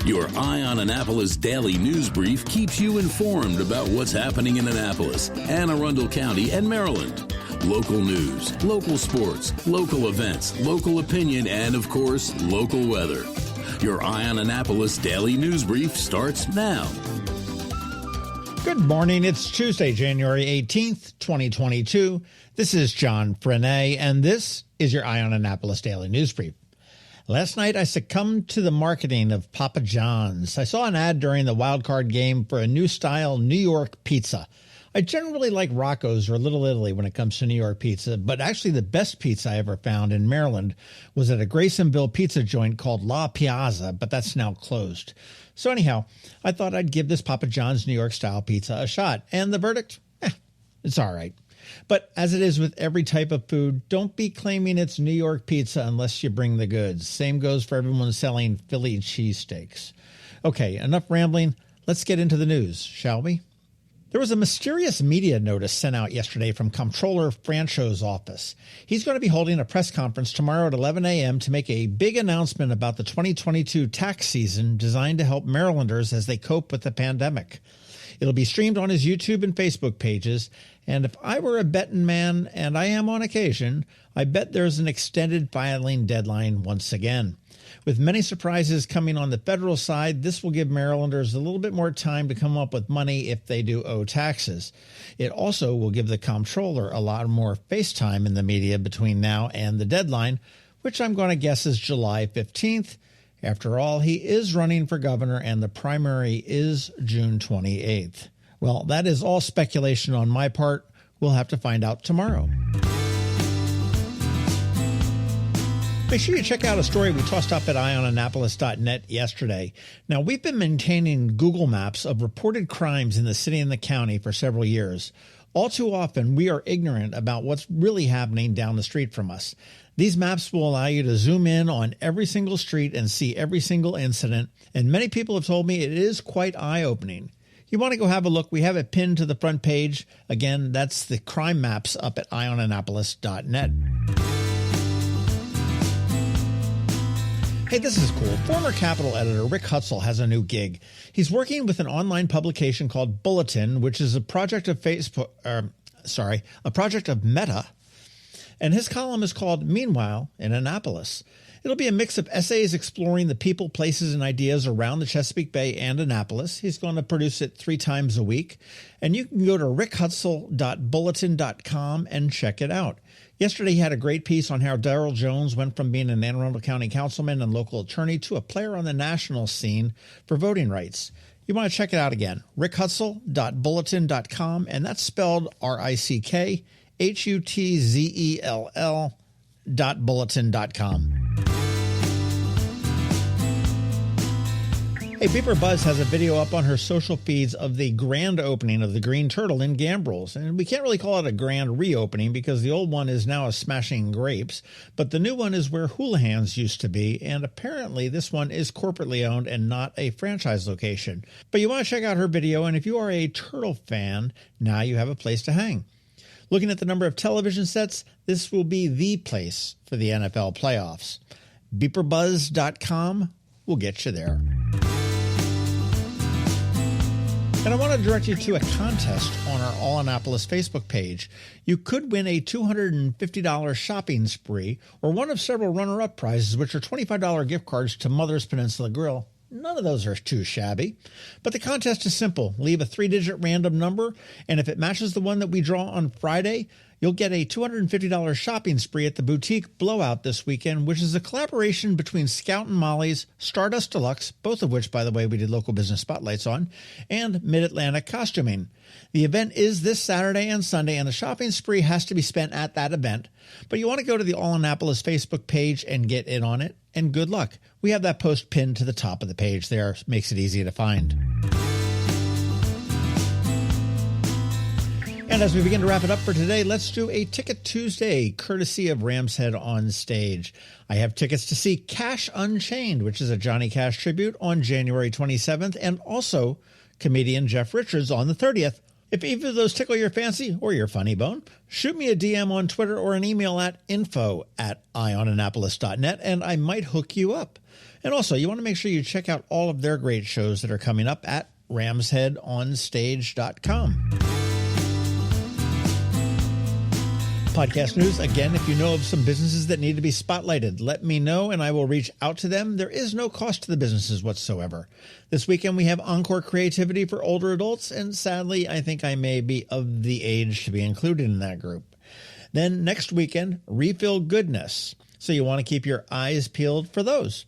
Your Eye on Annapolis daily news brief keeps you informed about what's happening in Annapolis, Anne Arundel County, and Maryland. Local news, local sports, local events, local opinion, and, of course, local weather. Your Eye on Annapolis daily news brief starts now. Good morning. It's Tuesday, January 18th, 2022. This is John Frenaye, and this is your Eye on Annapolis daily news brief. Last night, I succumbed to the marketing of Papa John's. I saw an ad during the wild card game for a new style New York pizza. I generally like Rocco's or Little Italy when it comes to New York pizza, but actually the best pizza I ever found in Maryland was at a Graysonville pizza joint called La Piazza, but that's now closed. So anyhow, I thought I'd give this Papa John's New York style pizza a shot, and the verdict? It's all right. But as it is with every type of food, don't be claiming it's New York pizza unless you bring the goods. Same goes for everyone selling Philly cheesesteaks. Okay, enough rambling. Let's get into the news, shall we? There was a mysterious media notice sent out yesterday from Comptroller Franchot's office. He's going to be holding a press conference tomorrow at 11 a.m. to make a big announcement about the 2022 tax season designed to help Marylanders as they cope with the pandemic. It'll be streamed on his YouTube and Facebook pages, and if I were a betting man, and I am on occasion, I bet there's an extended filing deadline once again. With many surprises coming on the federal side, this will give Marylanders a little bit more time to come up with money if they do owe taxes. It also will give the comptroller a lot more face time in the media between now and the deadline, which I'm going to guess is July 15th. After all, he is running for governor, and the primary is June 28th. Well, that is all speculation on my part. We'll have to find out tomorrow. Make sure you check out a story we tossed up at eyeonannapolis.net yesterday. Now, we've been maintaining Google Maps of reported crimes in the city and the county for several years. All too often, we are ignorant about what's really happening down the street from us. These maps will allow you to zoom in on every single street and see every single incident, and many people have told me it is quite eye-opening. You want to go have a look, we have it pinned to the front page. Again, that's the crime maps up at eyeonannapolis.net. Hey, this is cool. Former Capital editor Rick Hutzell has a new gig. He's working with an online publication called Bulletin, which is a project of a project of Meta. And his column is called Meanwhile in Annapolis. It'll be a mix of essays exploring the people, places, and ideas around the Chesapeake Bay and Annapolis. He's going to produce it 3 times a week. And you can go to rickhutzel.bulletin.com and check it out. Yesterday, he had a great piece on how Darrell Jones went from being an Anne Arundel County councilman and local attorney to a player on the national scene for voting rights. You want to check it out again, rickhutzel.bulletin.com, and that's spelled RICKHUTZELL.bulletin.com. Hey, Beeper Buzz has a video up on her social feeds of the grand opening of the Green Turtle in Gambrills. And we can't really call it a grand reopening because the old one is now a Smashing Grapes, but the new one is where Houlihan's used to be, and apparently this one is corporately owned and not a franchise location. But you want to check out her video, and if you are a Turtle fan, now you have a place to hang. Looking at the number of television sets, this will be the place for the NFL playoffs. BeeperBuzz.com will get you there. And I want to direct you to a contest on our All Annapolis Facebook page. You could win a $250 shopping spree or one of several runner-up prizes, which are $25 gift cards to Mother's Peninsula Grill. None of those are too shabby. But the contest is simple. Leave a 3-digit random number, and if it matches the one that we draw on Friday, you'll get a $250 shopping spree at the Boutique Blowout this weekend, which is a collaboration between Scout and Molly's, Stardust Deluxe, both of which, by the way, we did local business spotlights on, and Mid-Atlantic Costuming. The event is this Saturday and Sunday, and the shopping spree has to be spent at that event. But you want to go to the All Annapolis Facebook page and get in on it, and good luck. We have that post pinned to the top of the page there. Makes it easy to find. And as we begin to wrap it up for today, let's do a Ticket Tuesday, courtesy of Ram's Head on Stage. I have tickets to see Cash Unchained, which is a Johnny Cash tribute, on January 27th, and also comedian Jeff Richards on the 30th. If either of those tickle your fancy or your funny bone, shoot me a DM on Twitter or an email at info@eyeonannapolis.net and I might hook you up. And also, you want to make sure you check out all of their great shows that are coming up at ramsheadonstage.com. Podcast news. Again, if you know of some businesses that need to be spotlighted, let me know and I will reach out to them. There is no cost to the businesses whatsoever. This weekend we have Encore Creativity for older adults, and sadly, I think I may be of the age to be included in that group. Then next weekend, Refill Goodness. So you want to keep your eyes peeled for those.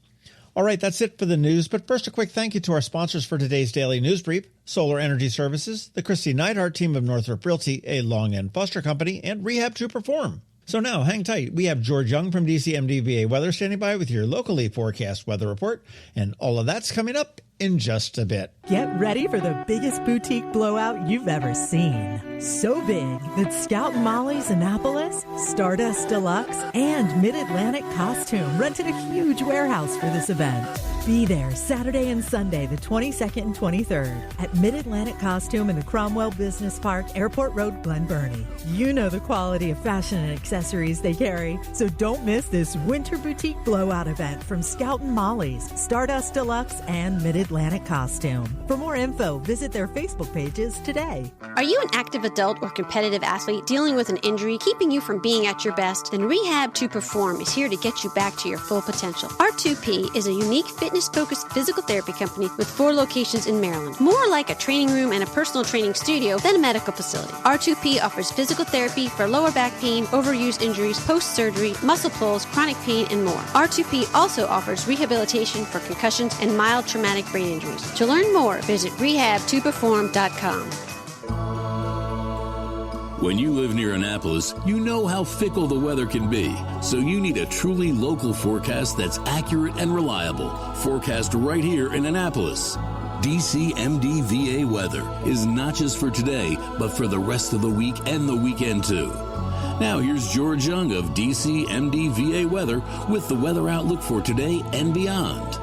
All right, that's it for the news. But first, a quick thank you to our sponsors for today's Daily News Brief: Solar Energy Services, the Kristi Neidhardt Team of Northrop Realty, a Long and Foster company, and Rehab to Perform. So now, hang tight. We have George Young from DCMDVA Weather standing by with your locally forecast weather report, and all of that's coming up in just a bit. Get ready for the biggest boutique blowout you've ever seen. So big that Scout and Molly's Annapolis, Stardust Deluxe, and Mid-Atlantic Costume rented a huge warehouse for this event. Be there Saturday and Sunday, the 22nd and 23rd, at Mid-Atlantic Costume in the Cromwell Business Park, Airport Road, Glen Burnie. You know the quality of fashion and accessories they carry, so don't miss this winter boutique blowout event from Scout and Molly's, Stardust Deluxe, and Mid-Atlantic Costume. For more info, visit their Facebook pages today. Are you an active adult or competitive athlete dealing with an injury keeping you from being at your best? Then Rehab to Perform is here to get you back to your full potential. R2P is a unique fitness-focused physical therapy company with 4 locations in Maryland. More like a training room and a personal training studio than a medical facility. R2P offers physical therapy for lower back pain, overuse injuries, post-surgery, muscle pulls, chronic pain, and more. R2P also offers rehabilitation for concussions and mild traumatic brain injuries. To learn more, visit rehabtoperform.com. When you live near Annapolis, you know how fickle the weather can be. So you need a truly local forecast that's accurate and reliable. Forecast right here in Annapolis. DCMDVA weather is not just for today, but for the rest of the week and the weekend too. Now here's George Young of DCMDVA weather with the weather outlook for today and beyond.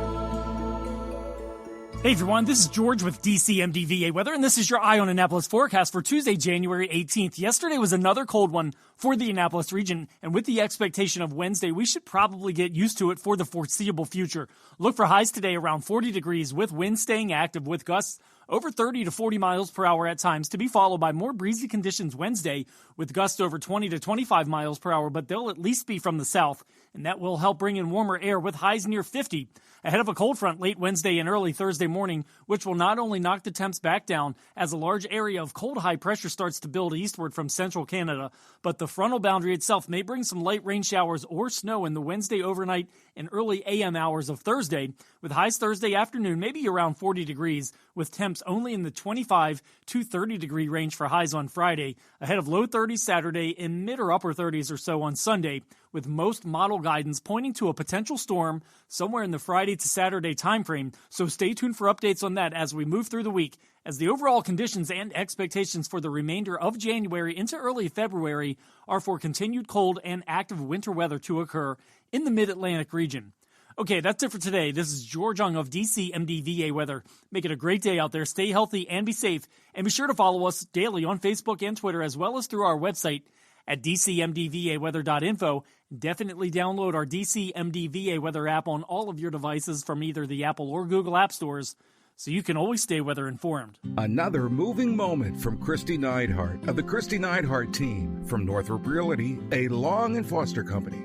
Hey everyone, this is George with DCMDVA Weather, and this is your Eye on Annapolis forecast for Tuesday, January 18th. Yesterday was another cold one for the Annapolis region, and with the expectation of Wednesday, we should probably get used to it for the foreseeable future. Look for highs today around 40 degrees with winds staying active with gusts over 30 to 40 miles per hour at times, to be followed by more breezy conditions Wednesday with gusts over 20 to 25 miles per hour, but they'll at least be from the south, and that will help bring in warmer air with highs near 50. Ahead of a cold front late Wednesday and early Thursday morning, which will not only knock the temps back down as a large area of cold high pressure starts to build eastward from central Canada, but the frontal boundary itself may bring some light rain showers or snow in the Wednesday overnight and early AM hours of Thursday, with highs Thursday afternoon maybe around 40 degrees, with temps only in the 25 to 30 degree range for highs on Friday, ahead of low 30s Saturday and mid or upper 30s or so on Sunday, with most model guidance pointing to a potential storm somewhere in the Friday to Saturday timeframe. So stay tuned for updates on that as we move through the week, as the overall conditions and expectations for the remainder of January into early February are for continued cold and active winter weather to occur in the Mid-Atlantic region. Okay, that's it for today. This is George Young of DCMDVA Weather. Make it a great day out there. Stay healthy and be safe. And be sure to follow us daily on Facebook and Twitter, as well as through our website at dcmdvaweather.info. Definitely download our DCMDVA Weather app on all of your devices from either the Apple or Google App Stores, so you can always stay weather informed. Another moving moment from Kristi Neidhardt of the Kristi Neidhardt Team from Northrop Realty, a Long and Foster company.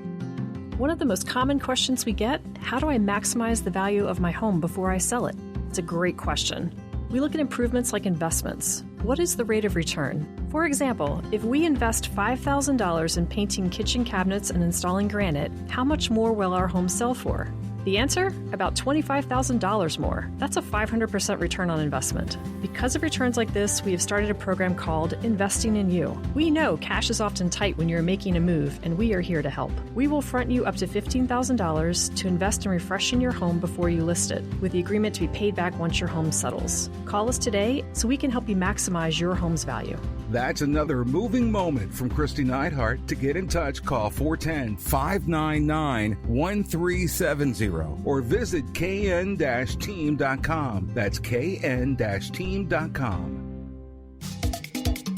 One of the most common questions we get, how do I maximize the value of my home before I sell it? It's a great question. We look at improvements like investments. What is the rate of return? For example, if we invest $5,000 in painting kitchen cabinets and installing granite, how much more will our home sell for? The answer? About $25,000 more. That's a 500% return on investment. Because of returns like this, we have started a program called Investing in You. We know cash is often tight when you're making a move, and we are here to help. We will front you up to $15,000 to invest in refreshing your home before you list it, with the agreement to be paid back once your home settles. Call us today so we can help you maximize your home's value. That's another moving moment from Kristi Neidhardt. To get in touch, call 410-599-1370 or visit kn-team.com. That's kn-team.com.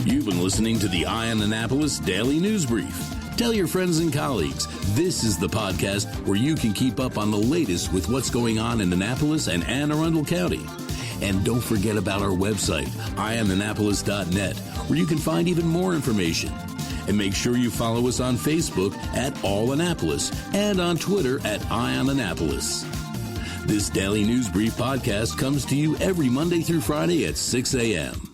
You've been listening to the Eye on Annapolis Daily News Brief. Tell your friends and colleagues, this is the podcast where you can keep up on the latest with what's going on in Annapolis and Anne Arundel County. And don't forget about our website, eyeonannapolis.net, where you can find even more information. And make sure you follow us on Facebook at All Annapolis and on Twitter at Eye on Annapolis. This Daily News Brief podcast comes to you every Monday through Friday at 6 a.m.